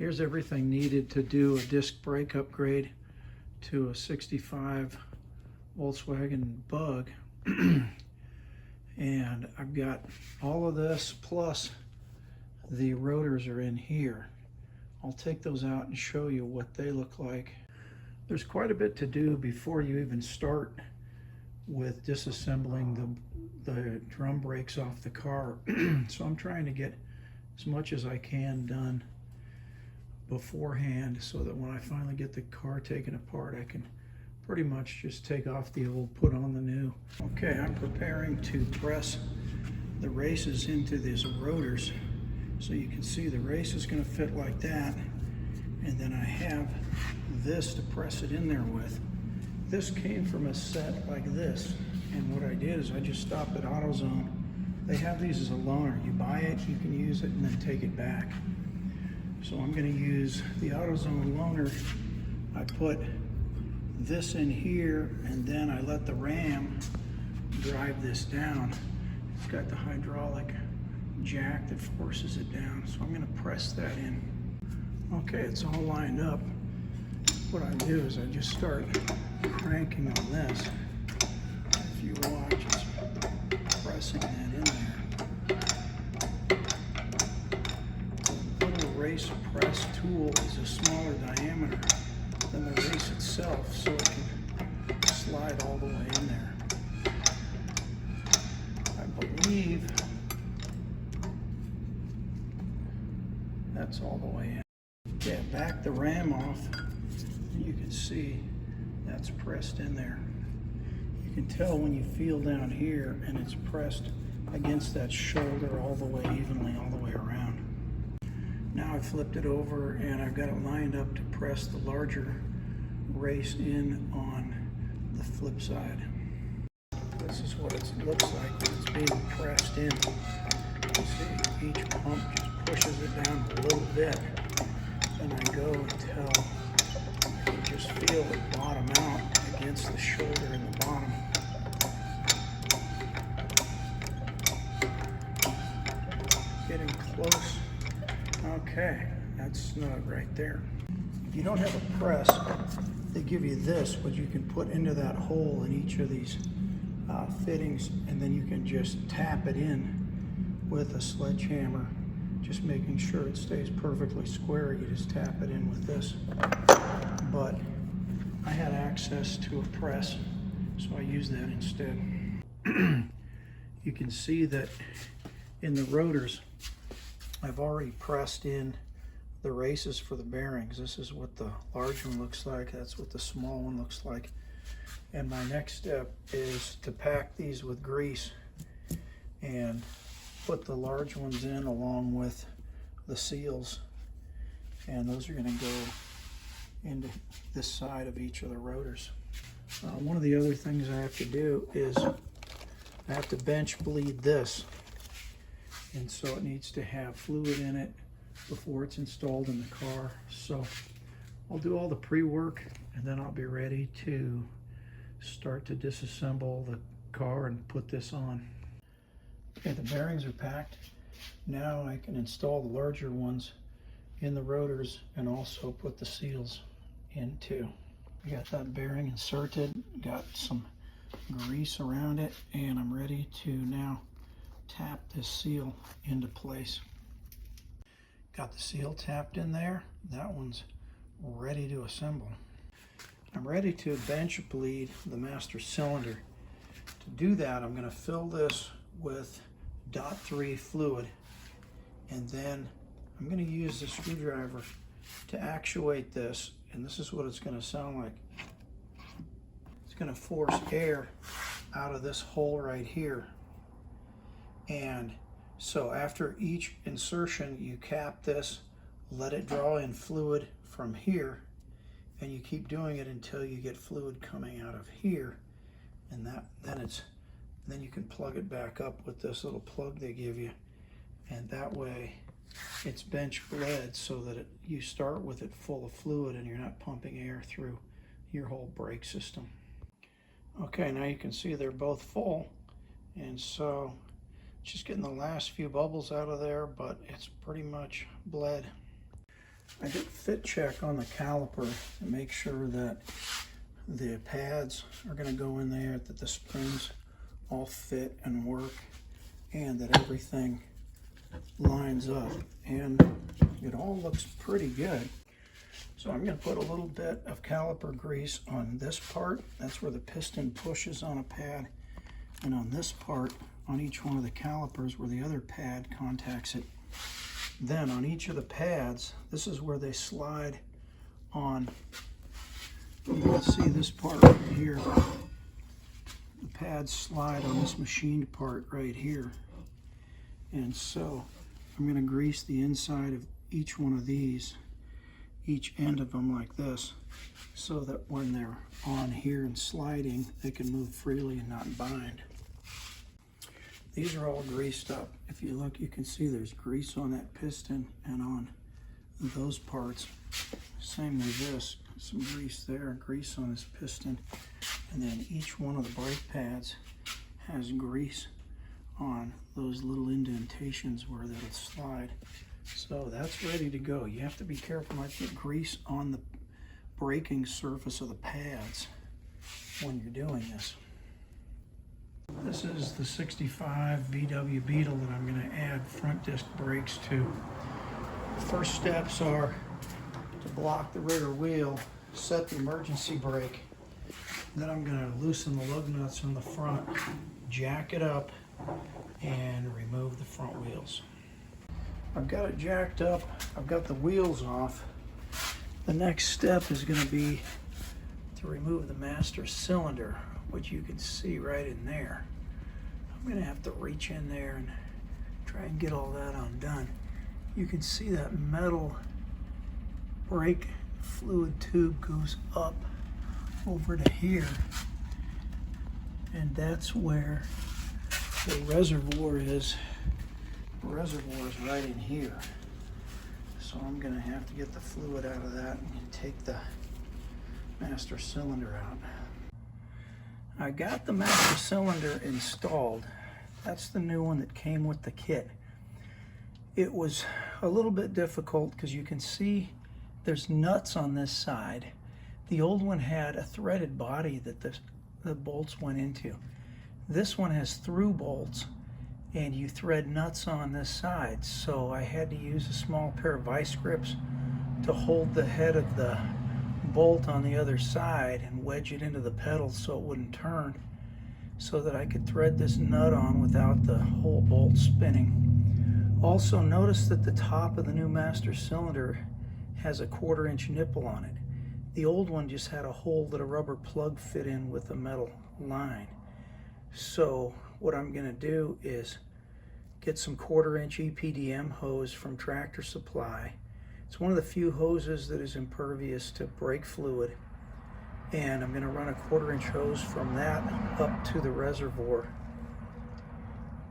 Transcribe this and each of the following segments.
Here's everything needed to do a disc brake upgrade to a 65 Volkswagen Bug. And I've got all of this, plus the rotors are in here. I'll take those out and show you what they look like. There's quite a bit to do before you even start with disassembling the drum brakes off the car. So I'm trying to get as much as I can done beforehand so that when I finally get the car taken apart, I can pretty much just take off the old, put on the new. Okay, I'm preparing to press the races into these rotors. So you can see the race is going to fit like that, and then I have this to press it in there with. This came from a set like this, and what I did is I just stopped at AutoZone. They have these as a loaner. You buy it, you can use it, and then take it back. So I'm going to use the AutoZone loaner. I put this in here, and then I let the ram drive this down. It's got the hydraulic jack that forces it down, so I'm going to press that in. Okay, it's all lined up. What I do is I just start cranking on this. If you watch, it's pressing that in there. The little race press tool is a smaller diameter than the race itself, so it can slide all the way in there. I believe that's all the way in. Yeah, back the ram off, and you can see that's pressed in there. You can tell when you feel down here and it's pressed against that shoulder all the way evenly, all the way around. Now I've flipped it over and I've got it lined up to press the larger race in on the flip side. This is what it looks like when it's being pressed in. You see, each pump just pushes it down a little bit, and I go until I can just feel it bottom out against the shoulder in the bottom. Getting close. Okay, that's snug right there. If you don't have a press, they give you this, which you can put into that hole in each of these fittings, and then you can just tap it in with a sledgehammer, just making sure it stays perfectly square. You just tap it in with this. But I had access to a press, so I used that instead. You can see that in the rotors, I've already pressed in the races for the bearings. This is what the large one looks like. That's what the small one looks like. And my next step is to pack these with grease and put the large ones in along with the seals. And those are going to go into this side of each of the rotors. One of the other things I have to do is I have to bench bleed this. And so it needs to have fluid in it before it's installed in the car. So I'll do all the pre-work and then I'll be ready to start to disassemble the car and put this on. Okay, the bearings are packed. Now I can install the larger ones in the rotors and also put the seals in too. I got that bearing inserted, got some grease around it, and I'm ready to now tap this seal into place. Got the seal tapped in there. That one's ready to assemble. I'm ready to bench bleed the master cylinder. To do that, I'm going to fill this with .3 fluid, and then I'm going to use the screwdriver to actuate this, and this is what it's going to sound like. It's going to force air out of this hole right here. And so after each insertion, you cap this, let it draw in fluid from here, and you keep doing it until you get fluid coming out of here, and then you can plug it back up with this little plug they give you, and that way it's bench bled so that you start with it full of fluid and you're not pumping air through your whole brake system. Okay, now you can see they're both full, and so just getting the last few bubbles out of there, but it's pretty much bled. I did fit check on the caliper to make sure that the pads are going to go in there, that the springs all fit and work, and that everything lines up, and it all looks pretty good. So I'm going to put a little bit of caliper grease on this part. That's where the piston pushes on a pad, and on this part, on each one of the calipers where the other pad contacts it. Then on each of the pads, this is where they slide on. You can see this part right here. The pads slide on this machined part right here. And so I'm going to grease the inside of each one of these, each end of them like this, so that when they're on here and sliding, they can move freely and not bind. These are all greased up. If you look, you can see there's grease on that piston and on those parts. Same with this, some grease there, grease on this piston. And then each one of the brake pads has grease on those little indentations where they'll slide. So that's ready to go. You have to be careful not to get grease on the braking surface of the pads when you're doing this. This is the 65 VW Beetle that I'm going to add front disc brakes to. The first steps are to block the rear wheel, set the emergency brake. Then I'm going to loosen the lug nuts on the front, jack it up, and remove the front wheels. I've got it jacked up, I've got the wheels off. The next step is going to be to remove the master cylinder, which you can see right in there. I'm going to have to reach in there and try and get all that undone. You can see that metal brake fluid tube goes up over to here, and that's where the reservoir is. The reservoir is right in here. So I'm going to have to get the fluid out of that and take the master cylinder out. I got the master cylinder installed. That's the new one that came with the kit. It was a little bit difficult because you can see there's nuts on this side. The old one had a threaded body that the bolts went into. This one has through bolts, and you thread nuts on this side. So I had to use a small pair of vice grips to hold the head of the bolt on the other side and wedge it into the pedals so it wouldn't turn, so that I could thread this nut on without the whole bolt spinning. Also notice that the top of the new master cylinder has a 1/4 inch nipple on it. The old one just had a hole that a rubber plug fit in with a metal line. So what I'm going to do is get some 1/4 inch EPDM hose from Tractor Supply. It's one of the few hoses that is impervious to brake fluid, and I'm going to run a 1/4 inch hose from that up to the reservoir.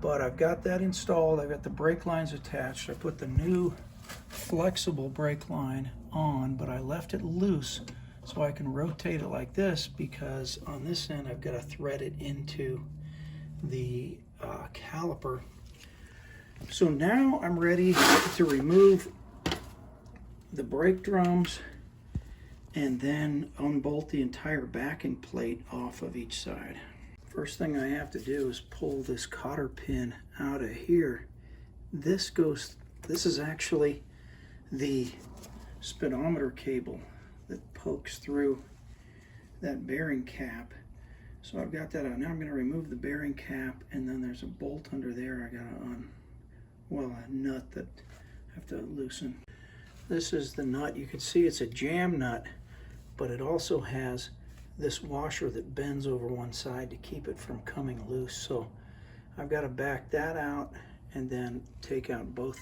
But I've got that installed. I've got the brake lines attached. I put the new flexible brake line on, but I left it loose so I can rotate it like this, because on this end I've got to thread it into the caliper. So now I'm ready to remove the brake drums and then unbolt the entire backing plate off of each side. First thing I have to do is pull this cotter pin out of here. This is actually the speedometer cable that pokes through that bearing cap. So I've got that out. Now I'm going to remove the bearing cap, and then there's a bolt under there I got to a nut that I have to loosen. This is the nut. You can see it's a jam nut, but it also has this washer that bends over one side to keep it from coming loose. So I've got to back that out and then take out both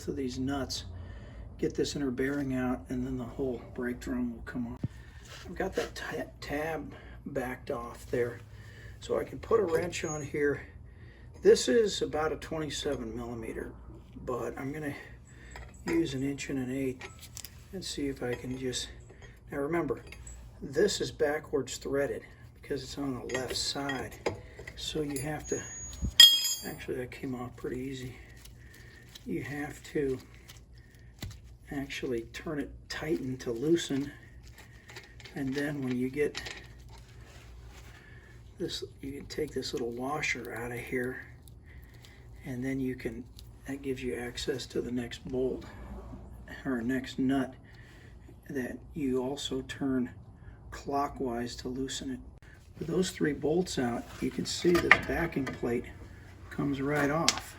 of these nuts, get this inner bearing out, and then the whole brake drum will come off. I've got that tab backed off there, so I can put a wrench on here. This is about a 27 millimeter, but I'm going to use 1 1/8 and see if I can just... Now remember, this is backwards threaded because it's on the left side, so you have to... Actually, that came off pretty easy. You have to actually turn it tighten to loosen, and then when you get this, you can take this little washer out of here, and then that gives you access to the next bolt or next nut that you also turn clockwise to loosen it. With those 3 bolts out, you can see this backing plate comes right off,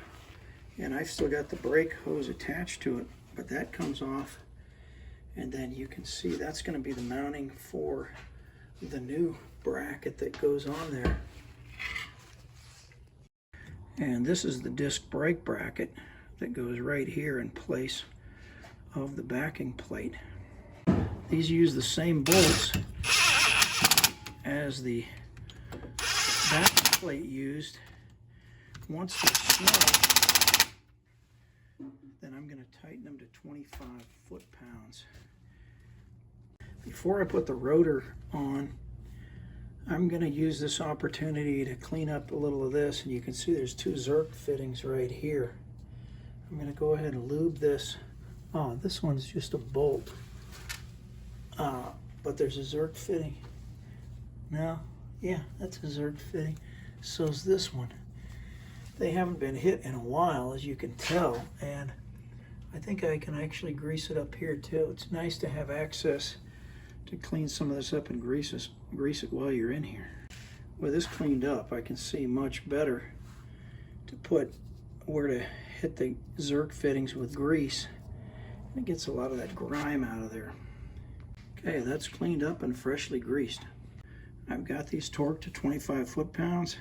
and I've still got the brake hose attached to it, but that comes off, and then you can see that's going to be the mounting for the new bracket that goes on there. And this is the disc brake bracket that goes right here in place of the backing plate. These use the same bolts as the backing plate used. Once they're snug, then I'm going to tighten them to 25 foot-pounds. Before I put the rotor on, I'm going to use this opportunity to clean up a little of this, and you can see there's 2 Zerk fittings right here. I'm going to go ahead and lube this. Oh, this one's just a bolt, but there's a Zerk fitting. No, yeah, that's a Zerk fitting. So's this one. They haven't been hit in a while, as you can tell, and I think I can actually grease it up here too. It's nice to have access to clean some of this up and grease it while you're in here. With this cleaned up, I can see much better to put where to hit the Zerk fittings with grease. It gets a lot of that grime out of there. Okay, that's cleaned up and freshly greased. I've got these torqued to 25 foot-pounds,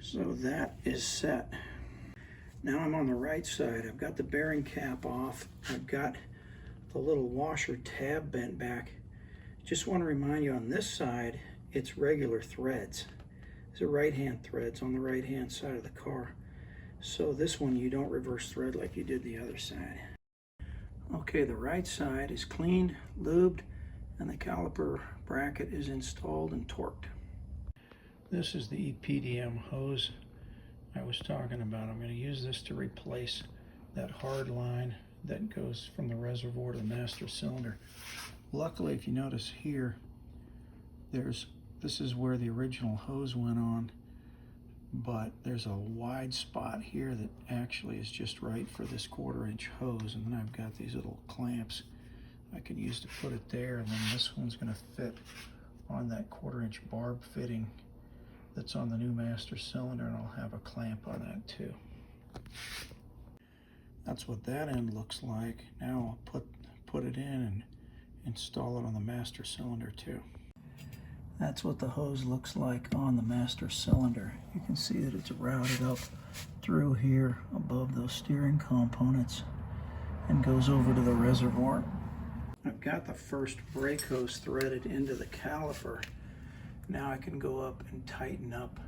so that is set. Now I'm on the right side. I've got the bearing cap off. I've got the little washer tab bent back. Just want to remind you, on this side, it's regular threads. These are right-hand threads on the right-hand side of the car. So this one you don't reverse thread like you did the other side. Okay, the right side is cleaned, lubed, and the caliper bracket is installed and torqued. This is the EPDM hose I was talking about. I'm going to use this to replace that hard line that goes from the reservoir to the master cylinder. Luckily, if you notice here, this is where the original hose went on, but there's a wide spot here that actually is just right for this 1/4-inch hose, and then I've got these little clamps I can use to put it there, and then this one's going to fit on that 1/4-inch barb fitting that's on the new master cylinder, and I'll have a clamp on that too. That's what that end looks like. Now I'll put it in and install it on the master cylinder too. That's what the hose looks like on the master cylinder. You can see that it's routed up through here above those steering components and goes over to the reservoir. I've got the first brake hose threaded into the caliper. Now I can go up and tighten up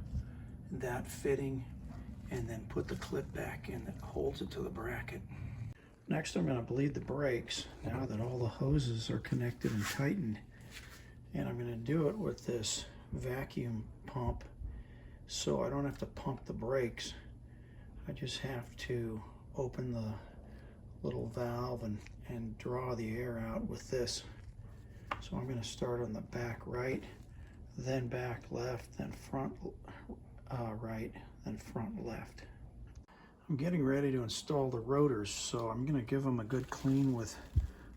that fitting and then put the clip back in that holds it to the bracket. Next, I'm going to bleed the brakes now that all the hoses are connected and tightened. And I'm going to do it with this vacuum pump, so I don't have to pump the brakes. I just have to open the little valve and draw the air out with this. So I'm going to start on the back right, then back left, then front right, then front left. I'm getting ready to install the rotors, so I'm going to give them a good clean with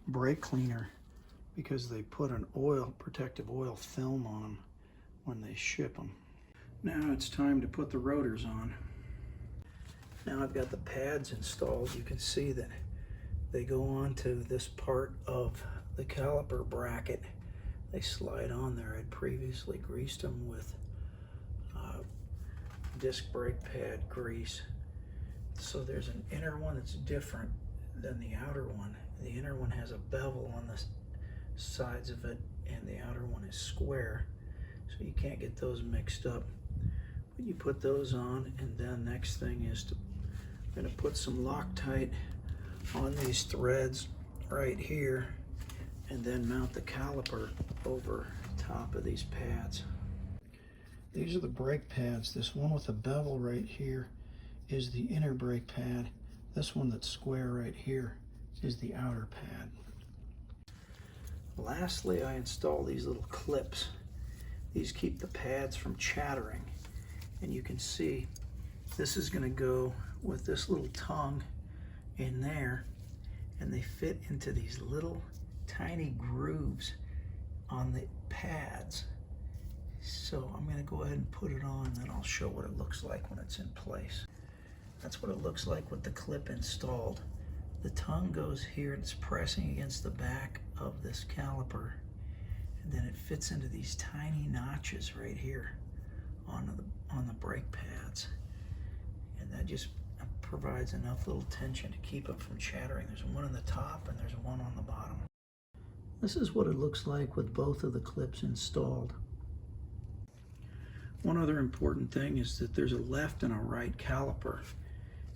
brake cleaner, because they put an protective oil film on them when they ship them. Now it's time to put the rotors on. Now I've got the pads installed. You can see that they go onto this part of the caliper bracket. They slide on there. I'd previously greased them with disc brake pad grease. So there's an inner one that's different than the outer one. The inner one has a bevel on the sides of it, and the outer one is square, so you can't get those mixed up. But you put those on, and then next thing is I'm going to put some Loctite on these threads right here, and then mount the caliper over top of these pads. These are the brake pads. This one with a bevel right here is the inner brake pad. This one that's square right here is the outer pad. Lastly, I install these little clips. These keep the pads from chattering. And you can see this is going to go with this little tongue in there, and they fit into these little tiny grooves on the pads. So I'm going to go ahead and put it on, and then I'll show what it looks like when it's in place. That's what it looks like with the clip installed. The tongue goes here, and it's pressing against the back of this caliper, and then it fits into these tiny notches right here on the brake pads, and that just provides enough little tension to keep it from chattering. There's one on the top and there's one on the bottom. This is what it looks like with both of the clips installed. One other important thing is that there's a left and a right caliper,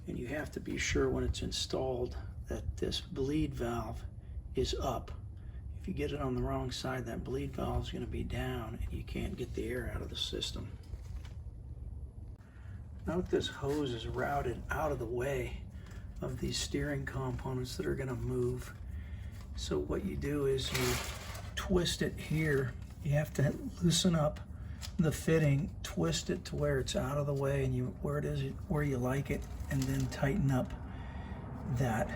and you have to be sure when it's installed that this bleed valve is up. If you get it on the wrong side, that bleed valve is going to be down and you can't get the air out of the system. Note this hose is routed out of the way of these steering components that are going to move. So what you do is you twist it here. You have to loosen up the fitting, twist it to where it's out of the way and where you like it, and then tighten up that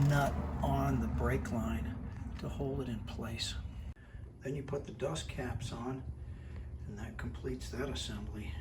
nut on the brake line to hold it in place. Then you put the dust caps on, and that completes that assembly.